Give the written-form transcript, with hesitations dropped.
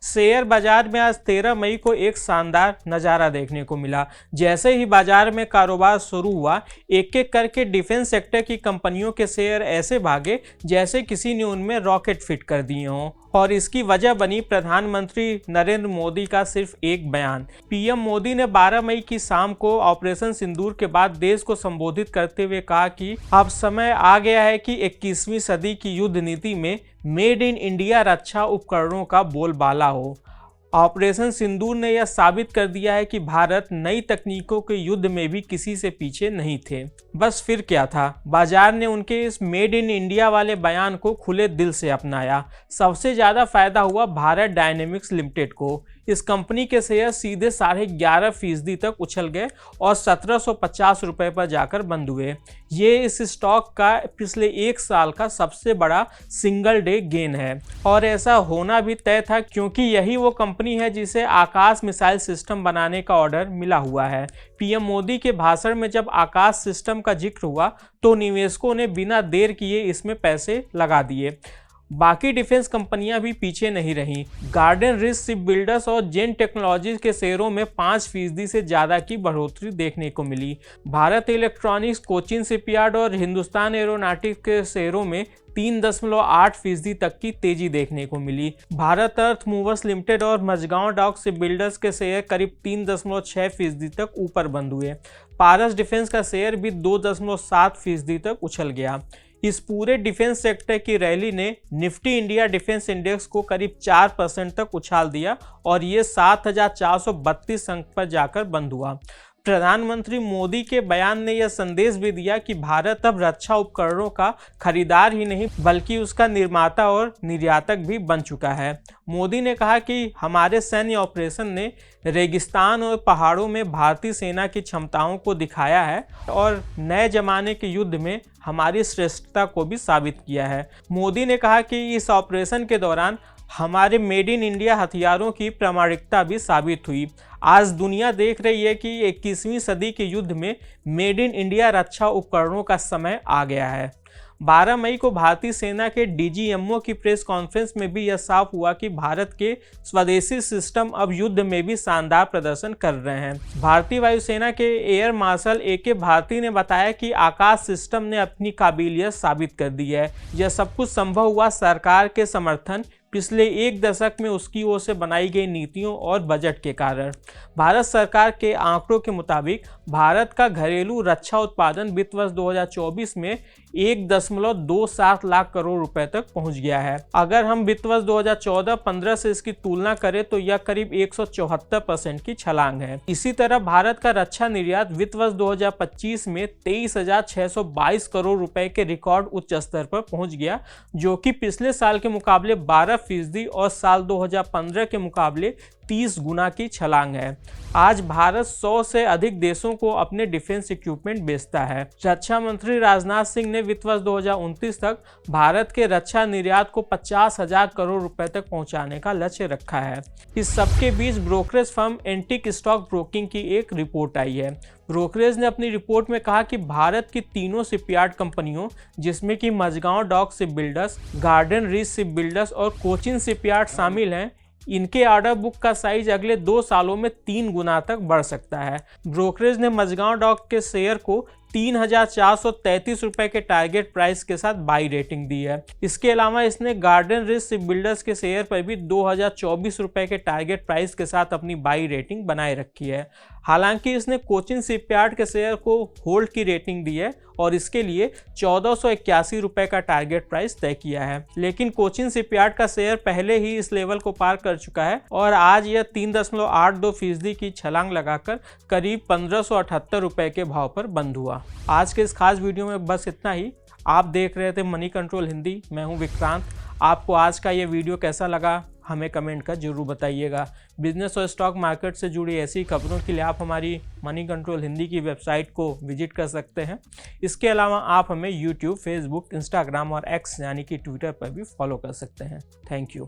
Share बाजार में आज 13 मई को एक शानदार नज़ारा देखने को मिला। जैसे ही बाजार में कारोबार शुरू हुआ, एक एक करके डिफेंस सेक्टर की कंपनियों के शेयर ऐसे भागे जैसे किसी ने उनमें रॉकेट फिट कर दिए हों। और इसकी वजह बनी प्रधानमंत्री नरेंद्र मोदी का सिर्फ एक बयान। पीएम मोदी ने 12 मई की शाम को ऑपरेशन सिंदूर के बाद देश को संबोधित करते हुए कहा कि अब समय आ गया है कि 21वीं सदी की युद्ध नीति में मेड इन इंडिया रक्षा उपकरणों का बोलबाला हो। ऑपरेशन सिंदूर ने यह साबित कर दिया है कि भारत नई तकनीकों के युद्ध में भी किसी से पीछे नहीं थे। बस फिर क्या था, बाजार ने उनके इस मेड इन इंडिया वाले बयान को खुले दिल से अपनाया। सबसे ज़्यादा फायदा हुआ भारत डायनेमिक्स लिमिटेड को। इस कंपनी के शेयर सीधे 11.5% तक उछल गए और 1750 रुपये पर जाकर बंद हुए। ये इस स्टॉक का पिछले एक साल का सबसे बड़ा सिंगल डे गेन है और ऐसा होना भी तय था क्योंकि यही वो कंपनी है जिसे आकाश मिसाइल सिस्टम बनाने का ऑर्डर मिला हुआ है। पीएम मोदी के भाषण में जब आकाश सिस्टम का जिक्र हुआ तो निवेशकों ने बिना देर किए इसमें पैसे लगा दिए। बाकी डिफेंस कंपनियां भी पीछे नहीं रहीं। गार्डन रिच शिप बिल्डर्स और जेन टेक्नोलॉजीज के शेयरों में 5% से ज़्यादा की बढ़ोतरी देखने को मिली। भारत इलेक्ट्रॉनिक्स, कोचिन शिपयार्ड और हिंदुस्तान एरोनॉटिक्स के शेयरों में 3.8% तक की तेजी देखने को मिली। भारत अर्थ मूवर्स लिमिटेड और मझगांव डॉक शिप बिल्डर्स के शेयर करीब 3.6% तक ऊपर बंद हुए। पारस डिफेंस का शेयर भी 2.7% तक उछल गया। इस पूरे डिफेंस सेक्टर की रैली ने निफ्टी इंडिया डिफेंस इंडेक्स को करीब 4% तक उछाल दिया और ये 7,432 अंक पर जाकर बंद हुआ। प्रधानमंत्री मोदी के बयान ने यह संदेश भी दिया कि भारत अब रक्षा उपकरणों का खरीदार ही नहीं बल्कि उसका निर्माता और निर्यातक भी बन चुका है। मोदी ने कहा कि हमारे सैन्य ऑपरेशन ने रेगिस्तान और पहाड़ों में भारतीय सेना की क्षमताओं को दिखाया है और नए जमाने के युद्ध में हमारी श्रेष्ठता को भी साबित किया है। मोदी ने कहा कि इस ऑपरेशन के दौरान हमारे मेड इन इंडिया हथियारों की प्रामाणिकता भी साबित हुई। आज दुनिया देख रही है कि 21वीं सदी के युद्ध में मेड इन इंडिया रक्षा उपकरणों का समय आ गया है। 12 मई को भारतीय सेना के डीजीएमओ की प्रेस कॉन्फ्रेंस में भी यह साफ हुआ कि भारत के स्वदेशी सिस्टम अब युद्ध में भी शानदार प्रदर्शन कर रहे हैं। भारतीय वायुसेना के एयर मार्शल AK भारती ने बताया कि आकाश सिस्टम ने अपनी काबिलियत साबित कर दी है। यह सब कुछ संभव हुआ सरकार के समर्थन, पिछले एक दशक में उसकी ओर से बनाई गई नीतियों और बजट के कारण। भारत सरकार के आंकड़ों के मुताबिक भारत का घरेलू रक्षा उत्पादन वित्त वर्ष 2024 में 1.27 लाख करोड़ रुपए तक पहुंच गया है। अगर हम वित्त वर्ष 2014-15 से इसकी तुलना करें तो यह करीब 174% की छलांग है। इसी तरह भारत का रक्षा निर्यात वित्त वर्ष 2025 में 23,622 करोड़ रुपए के रिकॉर्ड उच्च स्तर पर पहुंच गया, जो कि पिछले साल के मुकाबले 12% और साल 2015 के मुकाबले 30 गुना की छलांग है। आज भारत 100 से अधिक देशों को अपने डिफेंस इक्विपमेंट बेचता है। रक्षा मंत्री राजनाथ सिंह ने वित्त वर्ष 2029 तक भारत के रक्षा निर्यात को 50,000 करोड़ रुपए तक पहुंचाने का लक्ष्य रखा है। इस सबके बीच brokerage firm Antique Stock Broking की एक रिपोर्ट आई है। ब्रोकरेज ने अपनी रिपोर्ट में कहा कि भारत की तीनों शिपयार्ड कंपनियों, जिसमें कि Mazagon Dock Ship Builders, Garden Reach Ship Builders और कोचिन शिपयार्ड शामिल हैं, इनके ऑर्डर बुक का साइज अगले 2 सालों में 3 गुना तक बढ़ सकता है। ब्रोकरेज ने मझगांव डॉक के शेयर को 3,433 रुपए के टारगेट प्राइस के साथ बाई रेटिंग दी है। इसके अलावा इसने गार्डन रिच शिप बिल्डर्स के शेयर पर भी 2,024 रुपए के टारगेट प्राइस के साथ अपनी बाई रेटिंग बनाए रखी है। हालांकि इसने कोचिन शिपयार्ड के शेयर को होल्ड की रेटिंग दी है और इसके लिए 1,481 रुपए का टारगेट प्राइस तय किया है। लेकिन कोचिन शिपयार्ड का शेयर पहले ही इस लेवल को पार कर चुका है और आज यह 3.82% की छलांग लगाकर करीब 1,578 रुपए के भाव पर बंद हुआ। आज के इस खास वीडियो में बस इतना ही। आप देख रहे थे मनी कंट्रोल हिंदी, मैं हूं विक्रांत। आपको आज का ये वीडियो कैसा लगा हमें कमेंट कर जरूर बताइएगा। बिजनेस और स्टॉक मार्केट से जुड़ी ऐसी खबरों के लिए आप हमारी मनी कंट्रोल हिंदी की वेबसाइट को विजिट कर सकते हैं। इसके अलावा आप हमें यूट्यूब, फेसबुक, इंस्टाग्राम और एक्स यानी कि ट्विटर पर भी फॉलो कर सकते हैं। Thank you.